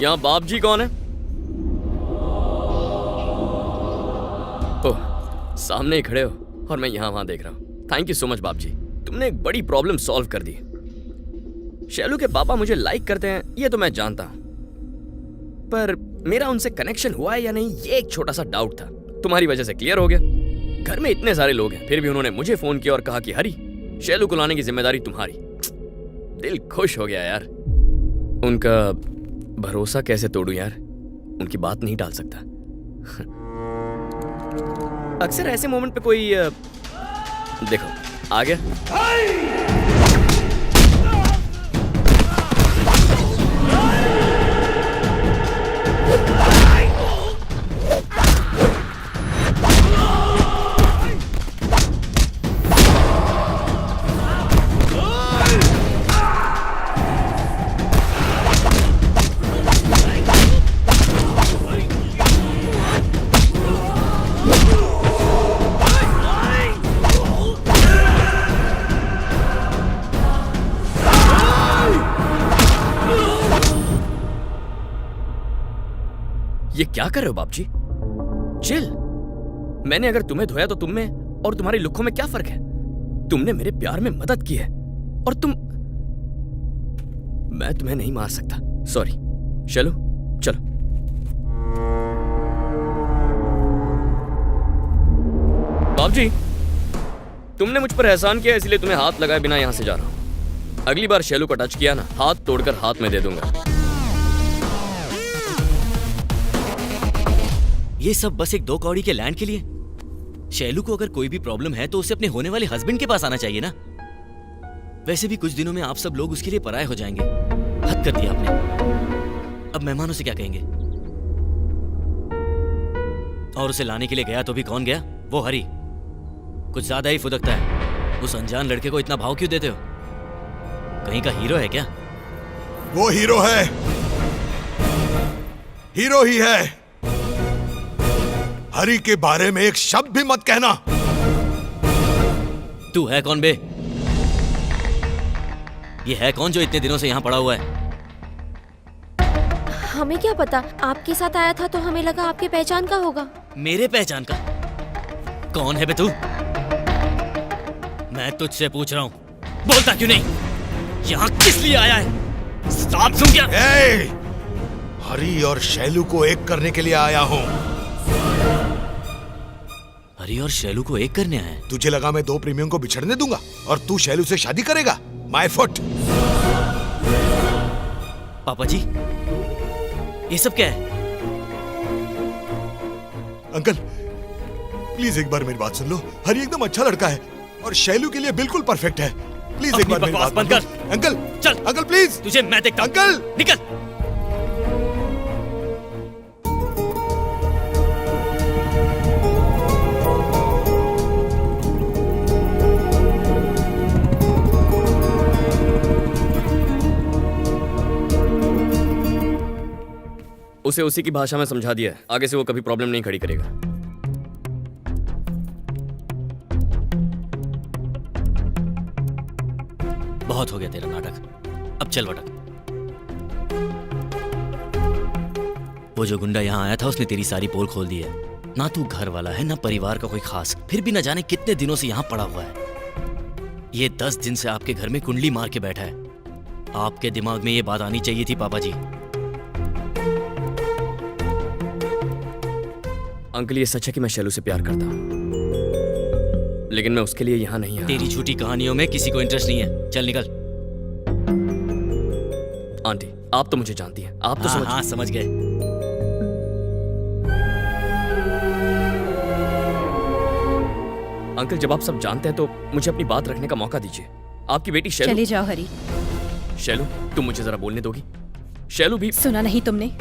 यहाँ बाप जी कौन है? ओह, सामने ही खड़े हो और मैं यहाँ वहां देख रहा हूँ। थैंक यू सो मच बाप जी, तुमने एक बड़ी प्रॉब्लम सॉल्व कर दी। शैलू के पापा मुझे लाइक करते हैं ये तो मैं जानता हूँ, पर मेरा उनसे कनेक्शन हुआ है या नहीं ये एक छोटा सा डाउट था। तुम्हारी वजह से क्लियर हो गया। घर में इतने सारे लोग हैं फिर भी उन्होंने मुझे फोन किया और कहा कि हरी, शैलू को लाने की जिम्मेदारी तुम्हारी। दिल खुश हो गया यार। उनका भरोसा कैसे तोड़ूं यार, उनकी बात नहीं टाल सकता। अक्सर ऐसे मोमेंट पे कोई देखो आ गया। ये क्या कर रहे हो बाप जी? चिल। मैंने अगर तुम्हें धोया तो तुम में और तुम्हारी लुक्कों में क्या फर्क है? तुमने मेरे प्यार में मदद की है और मैं तुम्हें नहीं मार सकता। सॉरी। चलो चलो। बाप जी, तुमने मुझ पर एहसान किया इसलिए तुम्हें हाथ लगाए बिना यहां से जा रहा हूं। अगली बार शैलू का टच किया ना, हाथ तोड़कर हाथ में दे दूंगा। ये सब बस एक 2 कौड़ी के लैंड के लिए? शैलू को अगर कोई भी प्रॉब्लम है तो उसे अपने होने वाले हस्बैंड के पास आना चाहिए ना। वैसे भी कुछ दिनों में आप सब लोग उसके लिए पराये हो जाएंगे। हद कर दिया आपने। अब मेहमानों से क्या कहेंगे? और उसे लाने के लिए गया तो भी कौन गया? वो हरी। कुछ ज्यादा ही फुदकता है। उस अनजान लड़के को इतना भाव क्यों देते हो? कहीं का हीरो है क्या? वो हीरो है, हीरो ही है। हरी के बारे में एक शब्द भी मत कहना। तू है कौन बे? ये है कौन जो इतने दिनों से यहाँ पड़ा हुआ है? हमें क्या पता, आपके साथ आया था तो हमें लगा आपके पहचान का होगा। मेरे पहचान का? कौन है बे तू? मैं तुझसे पूछ रहा हूँ, बोलता क्यों नहीं? यहाँ किस लिए आया है? सांप सुन क्या? हरी और शैलू को एक करने के लिए आया हूँ। हरी और शैलू को एक करने आया है? तुझे लगा मैं 2 प्रेमियों को बिछड़ने दूंगा और तू शैलू से शादी करेगा? My foot. पापा जी, ये सब क्या है? अंकल प्लीज एक बार मेरी बात सुन लो। हरी एकदम अच्छा लड़का है और शैलू के लिए बिल्कुल परफेक्ट है। प्लीज एक बार मेरी बात बंद कर। अंकल चल अंकल प्लीज। तुझे मैं देखता हूं। अंकल निकल। उसे उसी की भाषा में समझा दिया है, आगे से वो कभी प्रॉब्लम नहीं खड़ी करेगा। बहुत हो गया तेरा नाटक, अब चल भटक। वो जो गुंडा यहाँ आया था उसने तेरी सारी पोल खोल दी है। ना तू घर वाला है ना परिवार का कोई खास, फिर भी न जाने कितने दिनों से यहाँ पड़ा हुआ है। ये 10 दिन से आपके घर में कुंडली मार के बैठा है। आपके दिमाग में ये बात आनी चाहिए थी पापा जी। अंकल ये सच है कि मैं शैलू से प्यार करता हूँ, लेकिन मैं उसके लिए यहाँ नहीं आया। तेरी झूठी कहानियों में किसी को इंटरेस्ट नहीं है, चल निकल। आंटी आप तो मुझे जानती हैं, आप तो हाँ, समझ गए। अंकल जब आप सब जानते हैं तो मुझे अपनी बात रखने का मौका दीजिए। आपकी बेटी शैलू। चले जाओ हरी। शैलू तुम मुझे जरा बोलने दोगी? शैलू भी। सुना नहीं तुमने?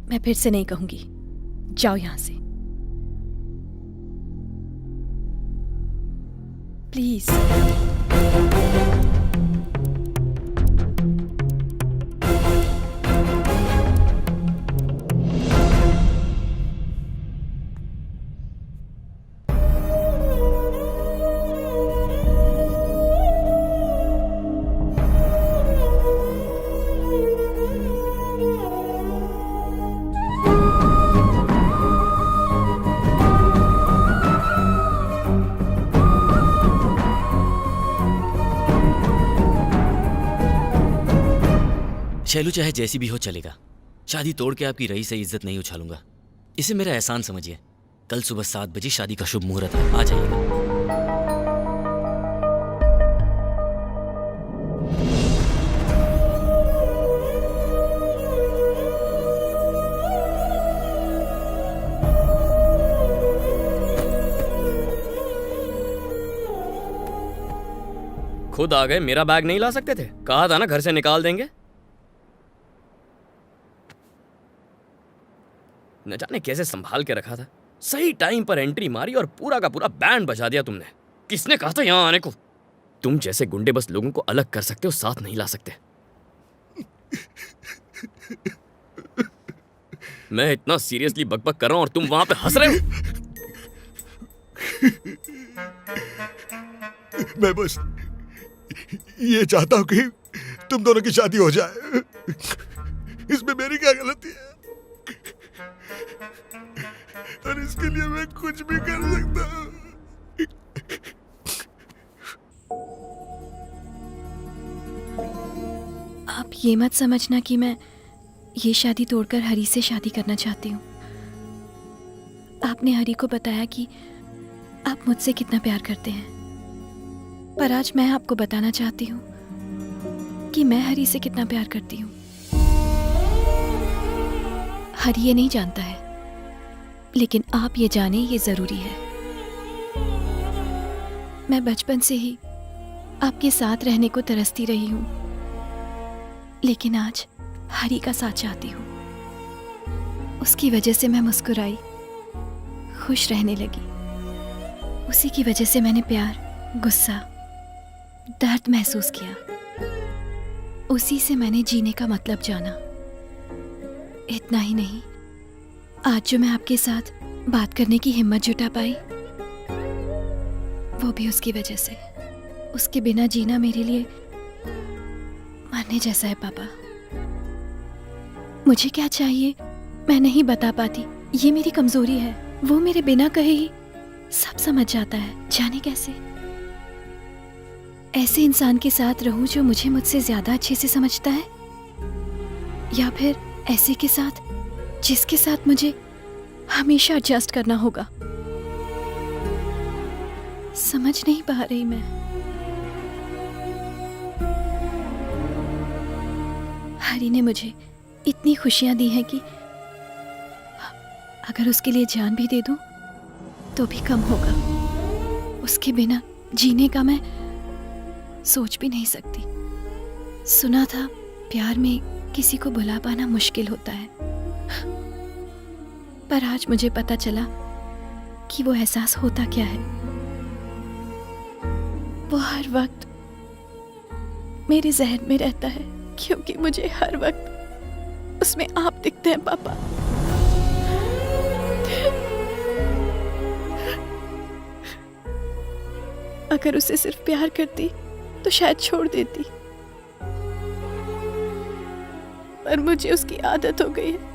मैं फिर से नहीं कहूंगी, जाओ यहां से प्लीज। शैलू चाहे जैसी भी हो चलेगा। शादी तोड़ के आपकी रही से इज्जत नहीं उछालूंगा। इसे मेरा एहसान समझिए। कल सुबह 7 बजे शादी का शुभ मुहूर्त है, आ जाइएगा। खुद आ गए, मेरा बैग नहीं ला सकते थे? कहा था ना घर से निकाल देंगे। न जाने कैसे संभाल के रखा था। सही टाइम पर एंट्री मारी और पूरा का पूरा बैंड बजा दिया तुमने। किसने कहा था यहां आने को? तुम जैसे गुंडे बस लोगों को अलग कर सकते हो, साथ नहीं ला सकते। मैं इतना सीरियसली बकबक कर रहा हूं और तुम वहां पे हंस रहे हो। मैं बस ये चाहता हूं कि तुम दोनों की शादी हो जाए। इसमें मेरी क्या गलती है? और इसके लिए मैं कुछ भी कर सकता हूं। आप ये मत समझना कि मैं ये शादी तोड़कर हरी से शादी करना चाहती हूँ। आपने हरी को बताया कि आप मुझसे कितना प्यार करते हैं, पर आज मैं आपको बताना चाहती हूँ कि मैं हरी से कितना प्यार करती हूँ। हरी ये नहीं जानता है, लेकिन आप ये जाने ये जरूरी है। मैं बचपन से ही आपके साथ रहने को तरसती रही हूँ, लेकिन आज हरी का साथ चाहती हूँ। उसकी वजह से मैं मुस्कुराई, खुश रहने लगी। उसी की वजह से मैंने प्यार, गुस्सा, दर्द महसूस किया। उसी से मैंने जीने का मतलब जाना। इतना ही नहीं, आज जो मैं आपके साथ बात करने की हिम्मत जुटा पाई, वो भी उसकी वजह से। उसके बिना जीना मेरे लिए मरने जैसा है पापा। मुझे क्या चाहिए मैं नहीं बता पाती, ये मेरी कमजोरी है। वो मेरे बिना कहे ही सब समझ जाता है। जाने कैसे? ऐसे इंसान के साथ रहूं जो मुझे मुझसे ज्यादा अच्छे से समझता है, या फिर ऐसे के साथ जिसके साथ मुझे हमेशा एडजस्ट करना होगा। समझ नहीं पा रही मैं। हरी ने मुझे इतनी खुशियां दी हैं कि अगर उसके लिए जान भी दे दूं तो भी कम होगा। उसके बिना जीने का मैं सोच भी नहीं सकती। सुना था प्यार में किसी को भुला पाना मुश्किल होता है, पर आज मुझे पता चला कि वो एहसास होता क्या है। वो हर वक्त मेरे जहन में रहता है, क्योंकि मुझे हर वक्त उसमें आप दिखते हैं पापा। अगर उसे सिर्फ प्यार करती तो शायद छोड़ देती, पर मुझे उसकी आदत हो गई है।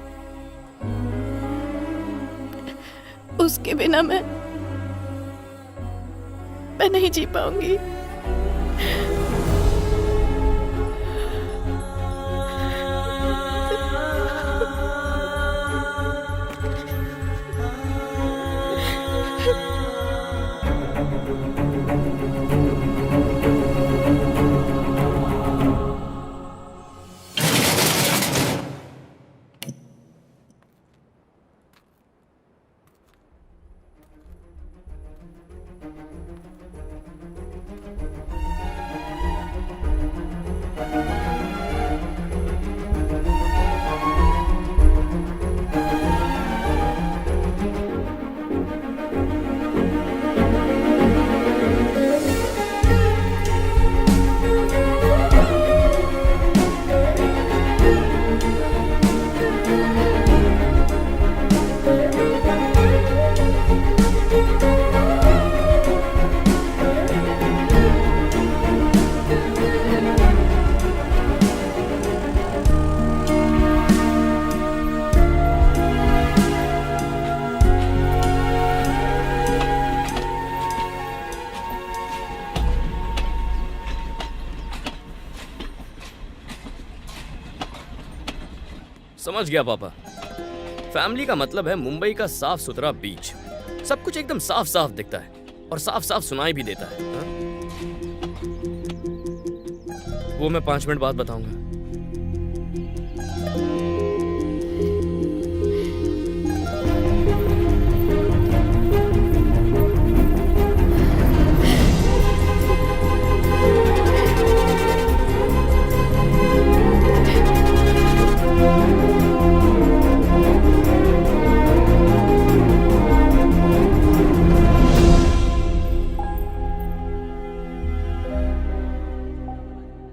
उसके बिना मैं नहीं जी पाऊंगी। समझ गया पापा। फैमिली का मतलब है मुंबई का साफ सुथरा बीच। सब कुछ एकदम साफ साफ दिखता है और साफ साफ सुनाई भी देता है। हाँ? वो मैं 5 मिनट बाद बताऊंगा।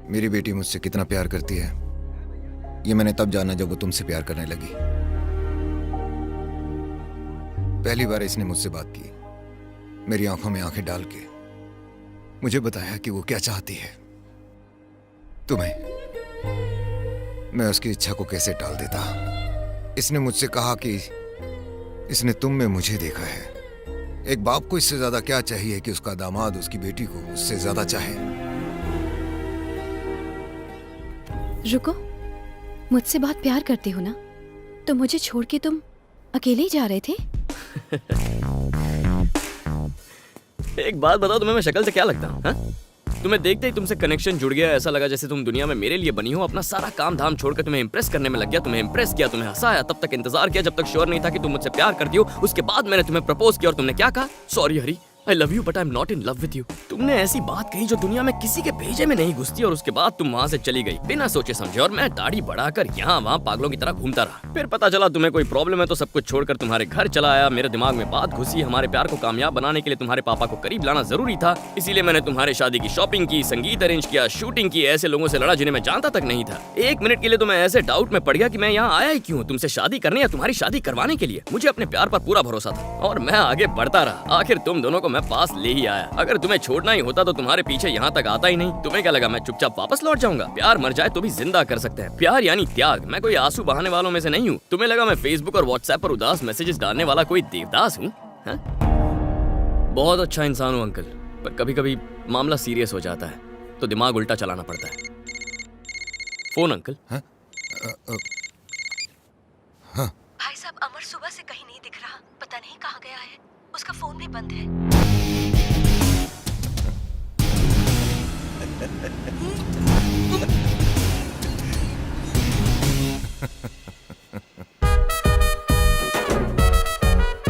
मेरी बेटी मुझसे कितना प्यार करती है ये मैंने तब जाना जब वो तुमसे प्यार करने लगी। पहली बार इसने मुझसे बात की, मेरी आंखों में आंखें डाल के मुझे बताया कि वो क्या चाहती है। तुम्हें, मैं उसकी इच्छा को कैसे टाल देता। इसने मुझसे कहा कि इसने तुम में मुझे देखा है। एक बाप को इससे ज्यादा क्या चाहिए कि उसका दामाद उसकी बेटी को उससे ज्यादा चाहे। रुको, मुझसे बहुत प्यार करते हो ना, तो मुझे छोड़ के तुम अकेले ही जा रहे थे? एक बात बताओ, तुम्हें मैं शक्ल से क्या लगता हूँ? हाँ? तुम्हें देखते ही तुमसे कनेक्शन जुड़ गया। ऐसा लगा जैसे तुम दुनिया में मेरे लिए बनी हो। अपना सारा काम धाम छोड़कर तुम्हें इंप्रेस करने में लग गया। तुम्हें इंप्रेस किया, तुम्हें हंसाया, तब तक इंतजार किया जब तक श्योर नहीं था कि तुम मुझसे प्यार करती हो। उसके बाद मैंने तुम्हें प्रपोज किया और तुमने क्या कहा? Sorry Hari, I love you but I am not in love with you. तुमने ऐसी बात कही जो दुनिया में किसी के भेजे में नहीं घुसती और उसके बाद तुम वहाँ से चली गई बिना सोचे समझे। और मैं दाढ़ी बढ़ाकर यहाँ वहाँ पागलों की तरह घूमता रहा। फिर पता चला तुम्हें कोई प्रॉब्लम है तो सब कुछ छोड़कर तुम्हारे घर चला आया। मेरे दिमाग में बात घुसी, हमारे प्यार को कामयाब बनाने के लिए तुम्हारे पापा को करीब लाना जरूरी था। इसीलिए मैंने तुम्हारे शादी की शॉपिंग की, संगीत अरेंज किया, शूटिंग की, ऐसे लोगों से लड़ा जिन्हें मैं जानता तक नहीं था। 1 मिनट के लिए तो मैं ऐसे डाउट में पड़ गया कि मैं यहाँ आया ही क्यों, तुमसे शादी करने या तुम्हारी शादी करवाने के लिए। मुझे अपने प्यार पर पूरा भरोसा था और मैं आगे बढ़ता रहा। आखिर तुम दोनों को मैं पास ले ही आया। अगर तुम्हें छोड़ना ही होता तो तुम्हारे पीछे यहाँ तक आता ही नहीं। तुम्हें क्या लगा मैं चुपचाप वापस लौट जाऊंगा? प्यार मर जाए तो भी जिंदा कर सकते हैं। प्यार यानी त्याग। मैं कोई आंसू बहाने वालों में से नहीं हूँ। तुम्हें लगा मैं फेसबुक और व्हाट्सएप पर उदास मैसेजेस डालने वाला कोई देवदास हूँ? बहुत अच्छा इंसान हूँ अंकल, पर कभी कभी मामला सीरियस हो जाता है तो दिमाग उल्टा चलाना पड़ता है। Phone uncle. भाई साहब, अमर सुबह से कहीं नहीं दिख रहा, पता नहीं कहाँ गया है। उसका फोन भी बंद है।